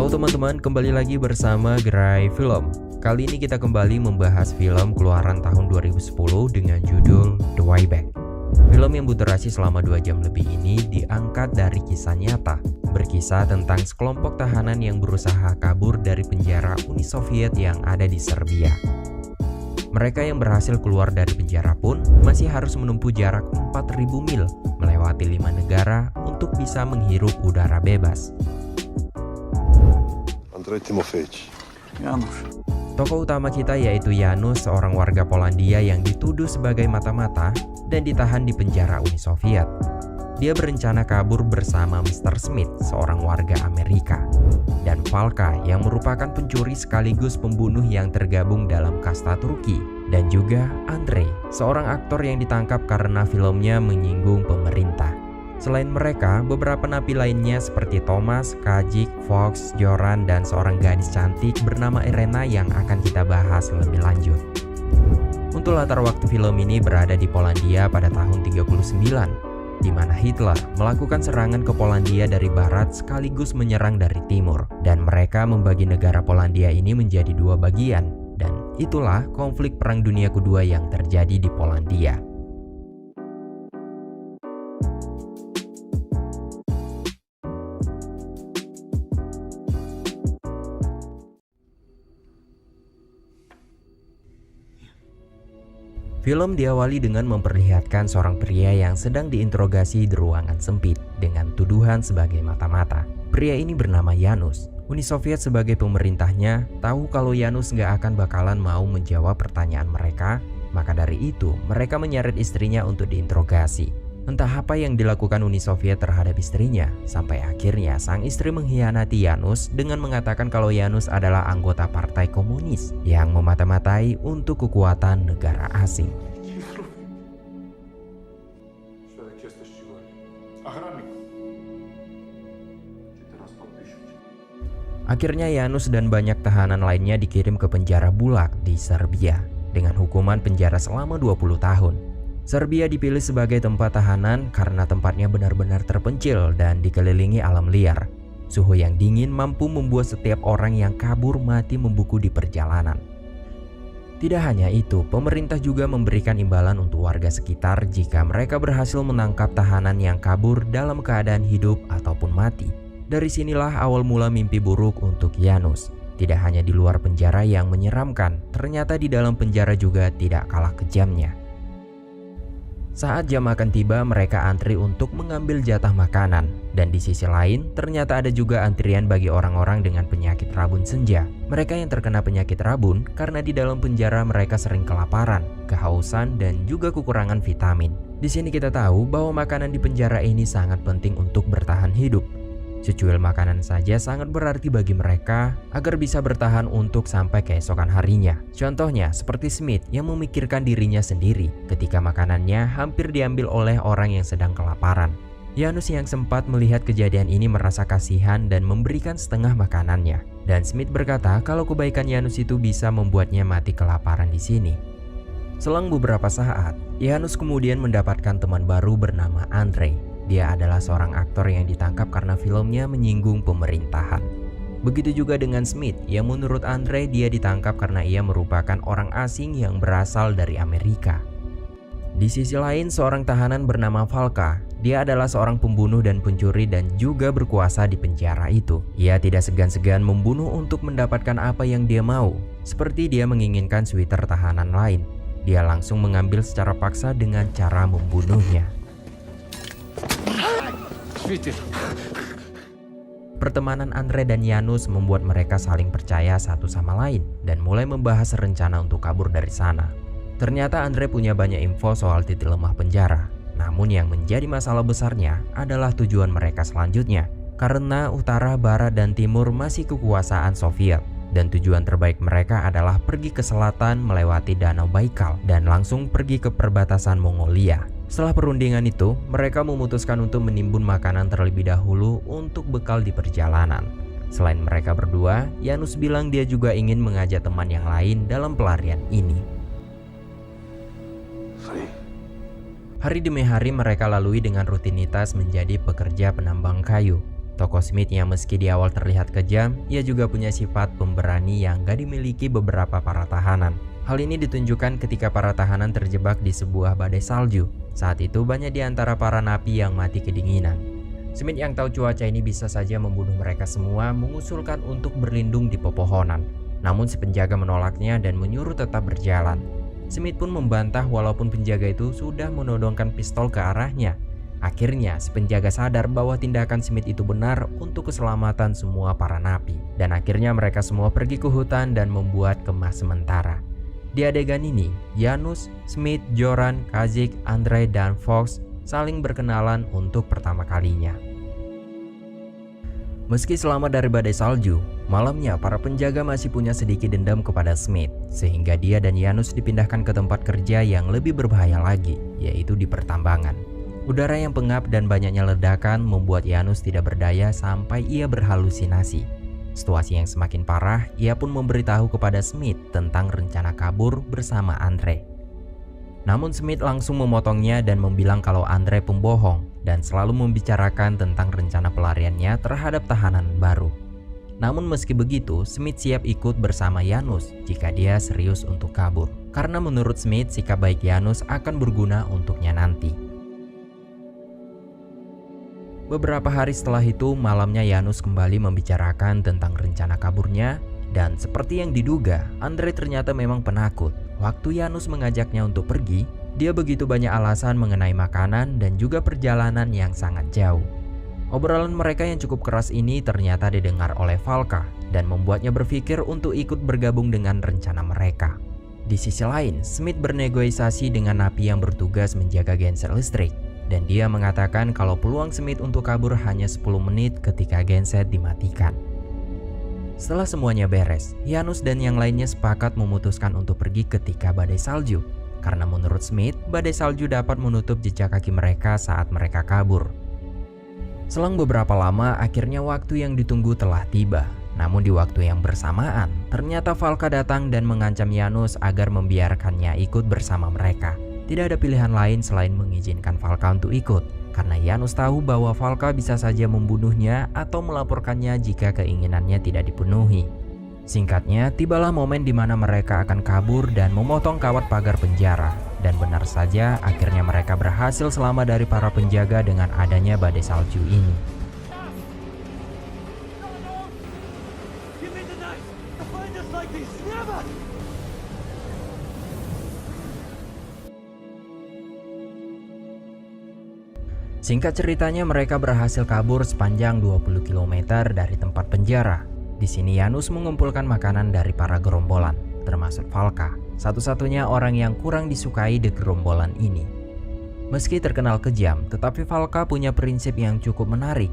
Halo teman-teman, kembali lagi bersama Gerai Film. Kali ini kita kembali membahas film keluaran tahun 2010 dengan judul The Way Back. Film yang berdurasi selama 2 jam lebih ini diangkat dari kisah nyata, berkisah tentang sekelompok tahanan yang berusaha kabur dari penjara Uni Soviet yang ada di Serbia. Mereka yang berhasil keluar dari penjara pun masih harus menempuh jarak 4.000 mil melewati 5 negara untuk bisa menghirup udara bebas. Andrei Timofeyevich. Tokoh utama kita yaitu Janusz, seorang warga Polandia yang dituduh sebagai mata-mata dan ditahan di penjara Uni Soviet. Dia berencana kabur bersama Mr. Smith, seorang warga Amerika, dan Valka yang merupakan pencuri sekaligus pembunuh yang tergabung dalam kasta Turki, dan juga Andrei, seorang aktor yang ditangkap karena filmnya menyinggung pemerintah. Selain mereka, beberapa napi lainnya seperti Thomas, Kajik, Fox, Joran, dan seorang gadis cantik bernama Irena yang akan kita bahas lebih lanjut. Untuk latar waktu film ini berada di Polandia pada tahun 39, di mana Hitler melakukan serangan ke Polandia dari barat sekaligus menyerang dari timur, dan mereka membagi negara Polandia ini menjadi 2 bagian, dan itulah konflik Perang Dunia Kedua yang terjadi di Polandia. Film diawali dengan memperlihatkan seorang pria yang sedang diinterogasi di ruangan sempit dengan tuduhan sebagai mata-mata. Pria ini bernama Janusz. Uni Soviet sebagai pemerintahnya tahu kalau Janusz nggak akan bakalan mau menjawab pertanyaan mereka, maka dari itu mereka menyeret istrinya untuk diinterogasi. Entah apa yang dilakukan Uni Soviet terhadap istrinya, sampai akhirnya sang istri mengkhianati Janusz dengan mengatakan kalau Janusz adalah anggota Partai Komunis yang memata-matai untuk kekuatan negara asing. Akhirnya Janusz dan banyak tahanan lainnya dikirim ke penjara Bulak di Serbia dengan hukuman penjara selama 20 tahun. Serbia dipilih sebagai tempat tahanan karena tempatnya benar-benar terpencil dan dikelilingi alam liar. Suhu yang dingin mampu membuat setiap orang yang kabur mati membeku di perjalanan. Tidak hanya itu, pemerintah juga memberikan imbalan untuk warga sekitar jika mereka berhasil menangkap tahanan yang kabur dalam keadaan hidup ataupun mati. Dari sinilah awal mula mimpi buruk untuk Janusz. Tidak hanya di luar penjara yang menyeramkan, ternyata di dalam penjara juga tidak kalah kejamnya. Saat jam makan tiba, mereka antri untuk mengambil jatah makanan. Dan di sisi lain, ternyata ada juga antrian bagi orang-orang dengan penyakit rabun senja. Mereka yang terkena penyakit rabun karena di dalam penjara mereka sering kelaparan, kehausan, dan juga kekurangan vitamin. Di sini kita tahu bahwa makanan di penjara ini sangat penting untuk bertahan hidup. Secuil makanan saja sangat berarti bagi mereka agar bisa bertahan untuk sampai keesokan harinya. Contohnya seperti Smith yang memikirkan dirinya sendiri ketika makanannya hampir diambil oleh orang yang sedang kelaparan. Janusz yang sempat melihat kejadian ini merasa kasihan dan memberikan setengah makanannya. Dan Smith berkata kalau kebaikan Janusz itu bisa membuatnya mati kelaparan di sini. Selang beberapa saat, Janusz kemudian mendapatkan teman baru bernama Andrei. Dia adalah seorang aktor yang ditangkap karena filmnya menyinggung pemerintahan. Begitu juga dengan Smith yang menurut Andrei dia ditangkap karena ia merupakan orang asing yang berasal dari Amerika. Di sisi lain, seorang tahanan bernama Valka. Dia adalah seorang pembunuh dan pencuri dan juga berkuasa di penjara itu. Ia tidak segan-segan membunuh untuk mendapatkan apa yang dia mau. Seperti dia menginginkan sweater tahanan lain. Dia langsung mengambil secara paksa dengan cara membunuhnya. Pertemanan Andrei dan Janusz membuat mereka saling percaya satu sama lain dan mulai membahas rencana untuk kabur dari sana. Ternyata Andrei punya banyak info soal titik lemah penjara. Namun yang menjadi masalah besarnya adalah tujuan mereka selanjutnya. Karena utara, barat, dan timur masih kekuasaan Soviet. Dan tujuan terbaik mereka adalah pergi ke selatan melewati Danau Baikal dan langsung pergi ke perbatasan Mongolia. Setelah perundingan itu, mereka memutuskan untuk menimbun makanan terlebih dahulu untuk bekal di perjalanan. Selain mereka berdua, Janusz bilang dia juga ingin mengajak teman yang lain dalam pelarian ini. Hari demi hari mereka lalui dengan rutinitas menjadi pekerja penambang kayu. Tokoh Smith yang meski di awal terlihat kejam, ia juga punya sifat pemberani yang gak dimiliki beberapa para tahanan. Hal ini ditunjukkan ketika para tahanan terjebak di sebuah badai salju. Saat itu banyak di antara para napi yang mati kedinginan. Smith yang tahu cuaca ini bisa saja membunuh mereka semua mengusulkan untuk berlindung di pepohonan. Namun si penjaga menolaknya dan menyuruh tetap berjalan. Smith pun membantah walaupun penjaga itu sudah menodongkan pistol ke arahnya. Akhirnya si penjaga sadar bahwa tindakan Smith itu benar untuk keselamatan semua para napi. Dan akhirnya mereka semua pergi ke hutan dan membuat kemah sementara. Di adegan ini, Janus, Smith, Joran, Kazik, Andre, dan Fox saling berkenalan untuk pertama kalinya. Meski selamat dari badai salju, malamnya para penjaga masih punya sedikit dendam kepada Smith, sehingga dia dan Janus dipindahkan ke tempat kerja yang lebih berbahaya lagi, yaitu di pertambangan. Udara yang pengap dan banyaknya ledakan membuat Janus tidak berdaya sampai ia berhalusinasi. Situasi yang semakin parah, ia pun memberitahu kepada Smith tentang rencana kabur bersama Andre. Namun Smith langsung memotongnya dan membilang kalau Andre pembohong dan selalu membicarakan tentang rencana pelariannya terhadap tahanan baru. Namun meski begitu, Smith siap ikut bersama Janus jika dia serius untuk kabur. Karena menurut Smith, sikap baik Janus akan berguna untuknya nanti. Beberapa hari setelah itu, malamnya Janus kembali membicarakan tentang rencana kaburnya. Dan seperti yang diduga, Andre ternyata memang penakut. Waktu Janus mengajaknya untuk pergi, dia begitu banyak alasan mengenai makanan dan juga perjalanan yang sangat jauh. Obrolan mereka yang cukup keras ini ternyata didengar oleh Valka dan membuatnya berpikir untuk ikut bergabung dengan rencana mereka. Di sisi lain, Smith bernegosiasi dengan napi yang bertugas menjaga genset listrik. Dan dia mengatakan kalau peluang Smith untuk kabur hanya 10 menit ketika genset dimatikan. Setelah semuanya beres, Janus dan yang lainnya sepakat memutuskan untuk pergi ketika badai salju. Karena menurut Smith, badai salju dapat menutup jejak kaki mereka saat mereka kabur. Selang beberapa lama, akhirnya waktu yang ditunggu telah tiba. Namun di waktu yang bersamaan, ternyata Valka datang dan mengancam Janus agar membiarkannya ikut bersama mereka. Tidak ada pilihan lain selain mengizinkan Valka untuk ikut, karena Janus tahu bahwa Valka bisa saja membunuhnya atau melaporkannya jika keinginannya tidak dipenuhi. Singkatnya, tibalah momen di mana mereka akan kabur dan memotong kawat pagar penjara. Dan benar saja, akhirnya mereka berhasil selamat dari para penjaga dengan adanya badai salju ini. Singkat ceritanya, mereka berhasil kabur sepanjang 20 km dari tempat penjara. Di sini Janus mengumpulkan makanan dari para gerombolan, termasuk Valka, satu-satunya orang yang kurang disukai di gerombolan ini. Meski terkenal kejam, tetapi Valka punya prinsip yang cukup menarik.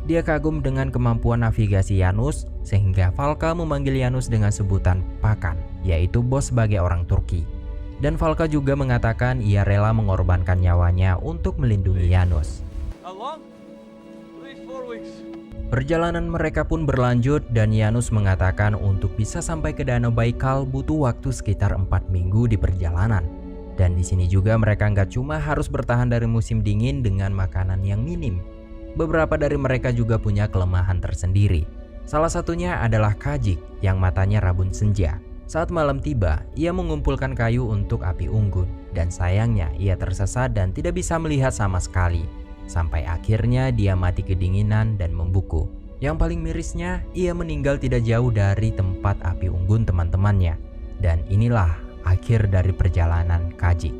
Dia kagum dengan kemampuan navigasi Janus, sehingga Valka memanggil Janus dengan sebutan Pakan, yaitu bos sebagai orang Turki. Dan Valka juga mengatakan ia rela mengorbankan nyawanya untuk melindungi Janus. Perjalanan mereka pun berlanjut dan Janus mengatakan untuk bisa sampai ke Danau Baikal butuh waktu sekitar 4 minggu di perjalanan. Dan di sini juga mereka nggak cuma harus bertahan dari musim dingin dengan makanan yang minim. Beberapa dari mereka juga punya kelemahan tersendiri. Salah satunya adalah Kazik yang matanya rabun senja. Saat malam tiba, ia mengumpulkan kayu untuk api unggun. Dan sayangnya ia tersesat dan tidak bisa melihat sama sekali. Sampai akhirnya dia mati kedinginan dan membeku. Yang paling mirisnya, ia meninggal tidak jauh dari tempat api unggun teman-temannya. Dan inilah akhir dari perjalanan Kazik.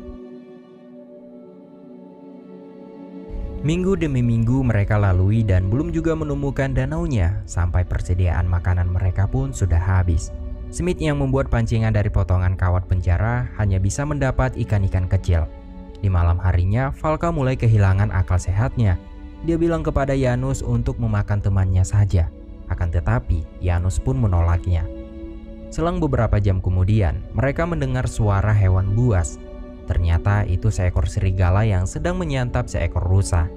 Minggu demi minggu mereka lalui dan belum juga menemukan danaunya. Sampai persediaan makanan mereka pun sudah habis. Smith yang membuat pancingan dari potongan kawat penjara hanya bisa mendapat ikan-ikan kecil. Di malam harinya, Valka mulai kehilangan akal sehatnya. Dia bilang kepada Janus untuk memakan temannya saja. Akan tetapi, Janus pun menolaknya. Selang beberapa jam kemudian, mereka mendengar suara hewan buas. Ternyata itu seekor serigala yang sedang menyantap seekor rusa.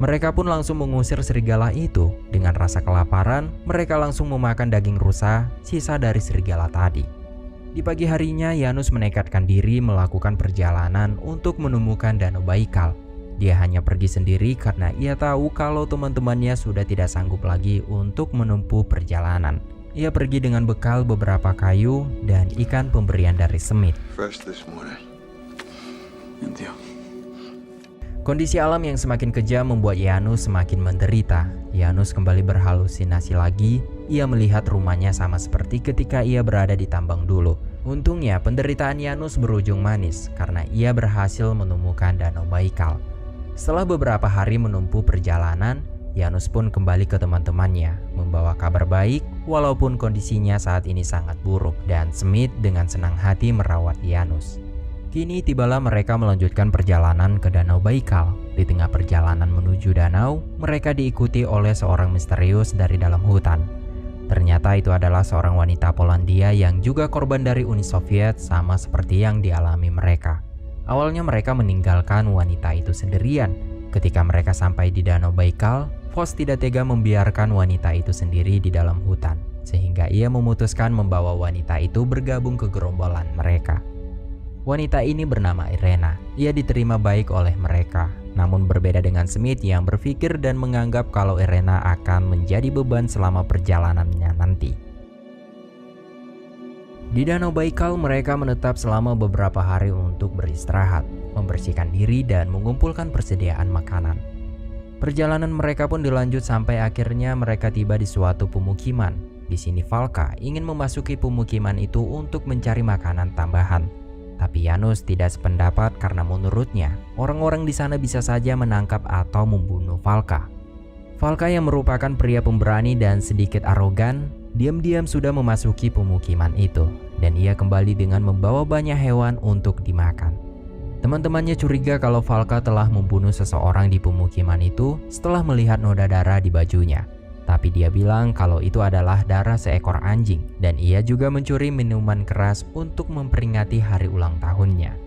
Mereka pun langsung mengusir serigala itu. Dengan rasa kelaparan, mereka langsung memakan daging rusa, sisa dari serigala tadi. Di pagi harinya, Janus menekadkan diri melakukan perjalanan untuk menemukan Danau Baikal. Dia hanya pergi sendiri karena ia tahu kalau teman-temannya sudah tidak sanggup lagi untuk menempuh perjalanan. Ia pergi dengan bekal beberapa kayu dan ikan pemberian dari Smith. Kondisi alam yang semakin kejam membuat Janus semakin menderita. Janus kembali berhalusinasi lagi. Ia melihat rumahnya sama seperti ketika ia berada di tambang dulu. Untungnya penderitaan Janus berujung manis karena ia berhasil menemukan Danau Baikal. Setelah beberapa hari menempuh perjalanan, Janus pun kembali ke teman-temannya, membawa kabar baik walaupun kondisinya saat ini sangat buruk, dan Smith dengan senang hati merawat Janus. Kini tibalah mereka melanjutkan perjalanan ke Danau Baikal. Di tengah perjalanan menuju danau, mereka diikuti oleh seorang misterius dari dalam hutan. Ternyata itu adalah seorang wanita Polandia yang juga korban dari Uni Soviet, sama seperti yang dialami mereka. Awalnya mereka meninggalkan wanita itu sendirian. Ketika mereka sampai di Danau Baikal, Voss tidak tega membiarkan wanita itu sendiri di dalam hutan, sehingga ia memutuskan membawa wanita itu bergabung ke gerombolan mereka. Wanita ini bernama Irena. Ia diterima baik oleh mereka, namun berbeda dengan Smith yang berpikir dan menganggap kalau Irena akan menjadi beban selama perjalanannya nanti. Di Danau Baikal mereka menetap selama beberapa hari untuk beristirahat, membersihkan diri dan mengumpulkan persediaan makanan. Perjalanan mereka pun dilanjut sampai akhirnya mereka tiba di suatu pemukiman. Di sini Valka ingin memasuki pemukiman itu untuk mencari makanan tambahan. Tapi Janus tidak sependapat karena menurutnya orang-orang di sana bisa saja menangkap atau membunuh Valka. Valka yang merupakan pria pemberani dan sedikit arogan, diam-diam sudah memasuki pemukiman itu, dan ia kembali dengan membawa banyak hewan untuk dimakan. Teman-temannya curiga kalau Valka telah membunuh seseorang di pemukiman itu setelah melihat noda darah di bajunya. Tapi dia bilang kalau itu adalah darah seekor anjing, dan ia juga mencuri minuman keras untuk memperingati hari ulang tahunnya.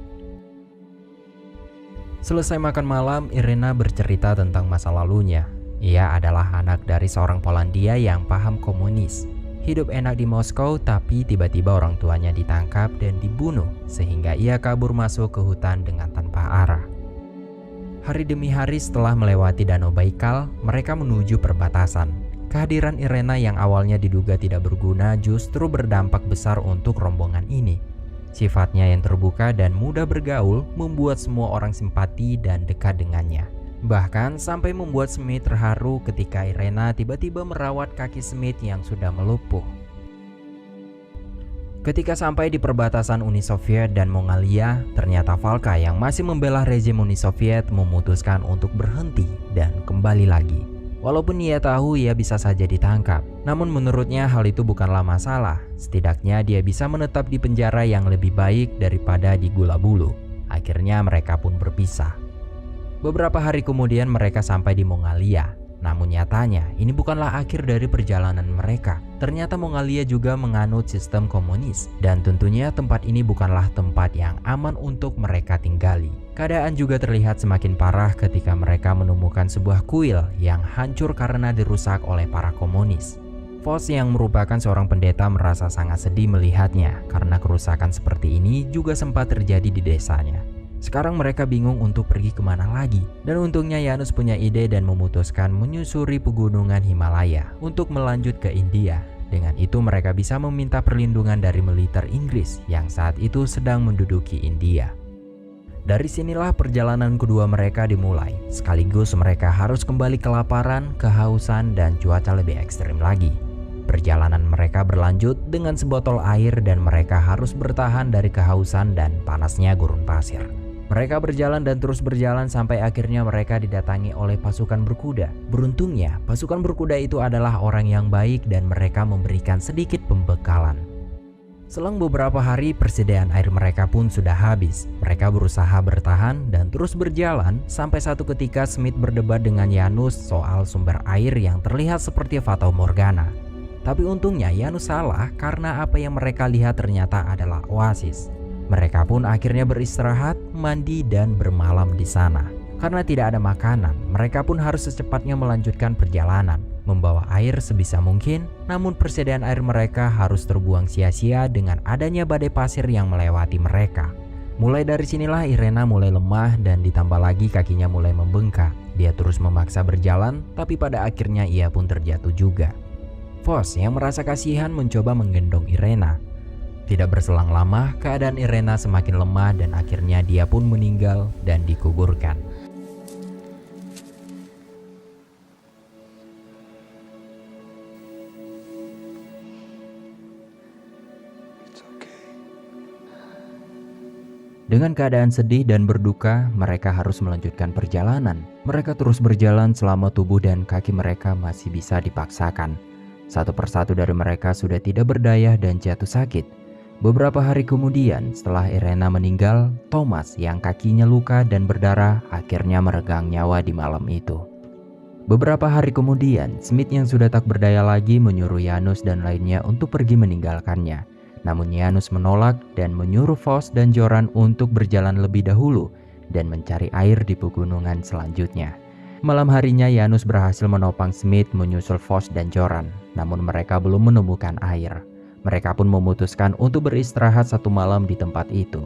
Selesai makan malam, Irena bercerita tentang masa lalunya. Ia adalah anak dari seorang Polandia yang paham komunis. Hidup enak di Moskow, tapi tiba-tiba orang tuanya ditangkap dan dibunuh, sehingga ia kabur masuk ke hutan dengan tanpa arah. Hari demi hari setelah melewati Danau Baikal, mereka menuju perbatasan. Kehadiran Irena yang awalnya diduga tidak berguna justru berdampak besar untuk rombongan ini. Sifatnya yang terbuka dan mudah bergaul membuat semua orang simpati dan dekat dengannya. Bahkan sampai membuat Smith terharu ketika Irena tiba-tiba merawat kaki Smith yang sudah melepuh. Ketika sampai di perbatasan Uni Soviet dan Mongolia, ternyata Valka yang masih membela rezim Uni Soviet memutuskan untuk berhenti dan kembali lagi. Walaupun ia tahu ia bisa saja ditangkap, namun menurutnya hal itu bukanlah masalah. Setidaknya dia bisa menetap di penjara yang lebih baik daripada di Gula Bulu. Akhirnya mereka pun berpisah. Beberapa hari kemudian mereka sampai di Mongolia. Namun nyatanya ini bukanlah akhir dari perjalanan mereka. Ternyata Mongolia juga menganut sistem komunis, dan tentunya tempat ini bukanlah tempat yang aman untuk mereka tinggali. Keadaan juga terlihat semakin parah ketika mereka menemukan sebuah kuil yang hancur karena dirusak oleh para komunis. Voss yang merupakan seorang pendeta merasa sangat sedih melihatnya karena kerusakan seperti ini juga sempat terjadi di desanya. Sekarang mereka bingung untuk pergi kemana lagi, dan untungnya Janus punya ide dan memutuskan menyusuri pegunungan Himalaya untuk melanjut ke India. Dengan itu mereka bisa meminta perlindungan dari militer Inggris yang saat itu sedang menduduki India. Dari sinilah perjalanan kedua mereka dimulai, sekaligus mereka harus kembali kelaparan, kehausan, dan cuaca lebih ekstrim lagi. Perjalanan mereka berlanjut dengan sebotol air dan mereka harus bertahan dari kehausan dan panasnya gurun pasir. Mereka berjalan dan terus berjalan sampai akhirnya mereka didatangi oleh pasukan berkuda. Beruntungnya, pasukan berkuda itu adalah orang yang baik dan mereka memberikan sedikit pembekalan. Selang beberapa hari, persediaan air mereka pun sudah habis. Mereka berusaha bertahan dan terus berjalan sampai satu ketika Smith berdebat dengan Janus soal sumber air yang terlihat seperti Fata Morgana. Tapi untungnya Janus salah karena apa yang mereka lihat ternyata adalah oasis. Mereka pun akhirnya beristirahat, mandi, dan bermalam di sana. Karena tidak ada makanan, mereka pun harus secepatnya melanjutkan perjalanan, membawa air sebisa mungkin, namun persediaan air mereka harus terbuang sia-sia dengan adanya badai pasir yang melewati mereka. Mulai dari sinilah Irena mulai lemah dan ditambah lagi kakinya mulai membengkak. Dia terus memaksa berjalan, tapi pada akhirnya ia pun terjatuh juga. Foss yang merasa kasihan mencoba menggendong Irena. Tidak berselang lama, keadaan Irena semakin lemah dan akhirnya dia pun meninggal dan dikuburkan. Dengan keadaan sedih dan berduka, mereka harus melanjutkan perjalanan. Mereka terus berjalan selama tubuh dan kaki mereka masih bisa dipaksakan. Satu persatu dari mereka sudah tidak berdaya dan jatuh sakit. Beberapa hari kemudian, setelah Irena meninggal, Thomas yang kakinya luka dan berdarah akhirnya meregang nyawa di malam itu. Beberapa hari kemudian, Smith yang sudah tak berdaya lagi menyuruh Janus dan lainnya untuk pergi meninggalkannya. Namun Janus menolak dan menyuruh Foss dan Joran untuk berjalan lebih dahulu dan mencari air di pegunungan selanjutnya. Malam harinya Janus berhasil menopang Smith menyusul Foss dan Joran, namun mereka belum menemukan air. Mereka pun memutuskan untuk beristirahat satu malam di tempat itu.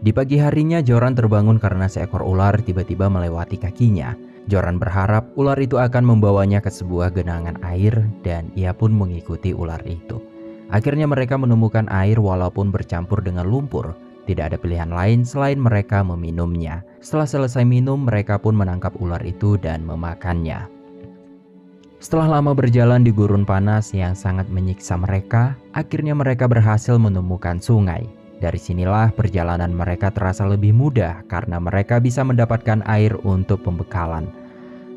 Di pagi harinya Joran terbangun karena seekor ular tiba-tiba melewati kakinya. Joran berharap ular itu akan membawanya ke sebuah genangan air dan ia pun mengikuti ular itu. Akhirnya mereka menemukan air walaupun bercampur dengan lumpur. Tidak ada pilihan lain selain mereka meminumnya. Setelah selesai minum, mereka pun menangkap ular itu dan memakannya. Setelah lama berjalan di gurun panas yang sangat menyiksa mereka, akhirnya mereka berhasil menemukan sungai. Dari sinilah perjalanan mereka terasa lebih mudah karena mereka bisa mendapatkan air untuk pembekalan.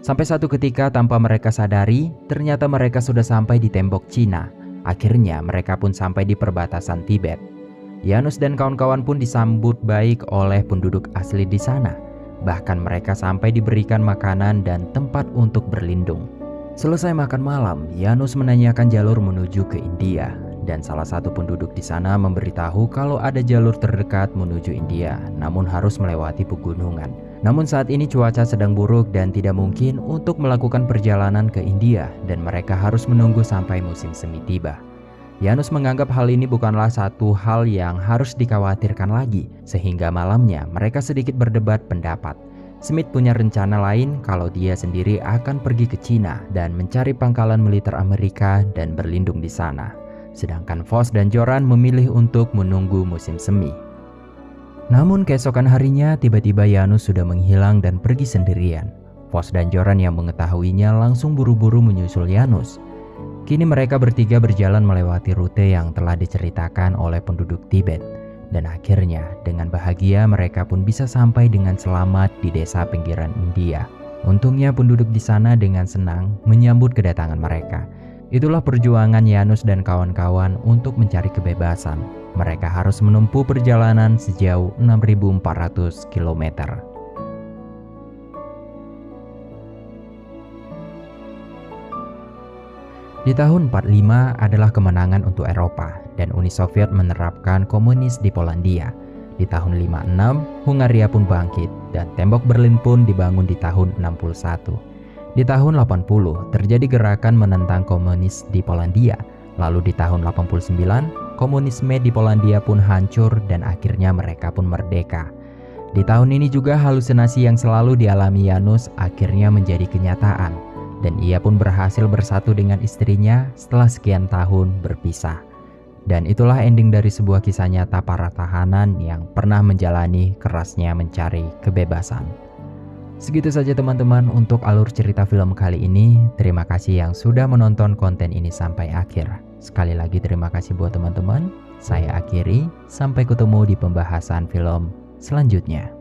Sampai satu ketika tanpa mereka sadari, ternyata mereka sudah sampai di tembok Cina. Akhirnya mereka pun sampai di perbatasan Tibet. Janus dan kawan-kawan pun disambut baik oleh penduduk asli di sana. Bahkan mereka sampai diberikan makanan dan tempat untuk berlindung. Selesai makan malam, Janus menanyakan jalur menuju ke India. Dan salah satu penduduk di sana memberitahu kalau ada jalur terdekat menuju India, namun harus melewati pegunungan. Namun saat ini cuaca sedang buruk dan tidak mungkin untuk melakukan perjalanan ke India dan mereka harus menunggu sampai musim semi tiba. Janus menganggap hal ini bukanlah satu hal yang harus dikhawatirkan lagi, sehingga malamnya mereka sedikit berdebat pendapat. Smith punya rencana lain kalau dia sendiri akan pergi ke Cina dan mencari pangkalan militer Amerika dan berlindung di sana. Sedangkan Foss dan Joran memilih untuk menunggu musim semi. Namun keesokan harinya tiba-tiba Janus sudah menghilang dan pergi sendirian. Foss dan Joran yang mengetahuinya langsung buru-buru menyusul Janus. Kini mereka bertiga berjalan melewati rute yang telah diceritakan oleh penduduk Tibet. Dan akhirnya dengan bahagia mereka pun bisa sampai dengan selamat di desa pinggiran India. Untungnya penduduk di sana dengan senang menyambut kedatangan mereka. Itulah perjuangan Janus dan kawan-kawan untuk mencari kebebasan. Mereka harus menempuh perjalanan sejauh 6.400 km. Di tahun 45 adalah kemenangan untuk Eropa dan Uni Soviet menerapkan komunis di Polandia. Di tahun 56, Hungaria pun bangkit dan tembok Berlin pun dibangun di tahun 61. Di tahun 80 terjadi gerakan menentang komunis di Polandia. Lalu di tahun 89, komunisme di Polandia pun hancur dan akhirnya mereka pun merdeka. Di tahun ini juga halusinasi yang selalu dialami Janus akhirnya menjadi kenyataan. Dan ia pun berhasil bersatu dengan istrinya setelah sekian tahun berpisah. Dan itulah ending dari sebuah kisah nyata para tahanan yang pernah menjalani kerasnya mencari kebebasan. Segitu saja teman-teman untuk alur cerita film kali ini. Terima kasih yang sudah menonton konten ini sampai akhir. Sekali lagi terima kasih buat teman-teman. Saya akhiri, sampai ketemu di pembahasan film selanjutnya.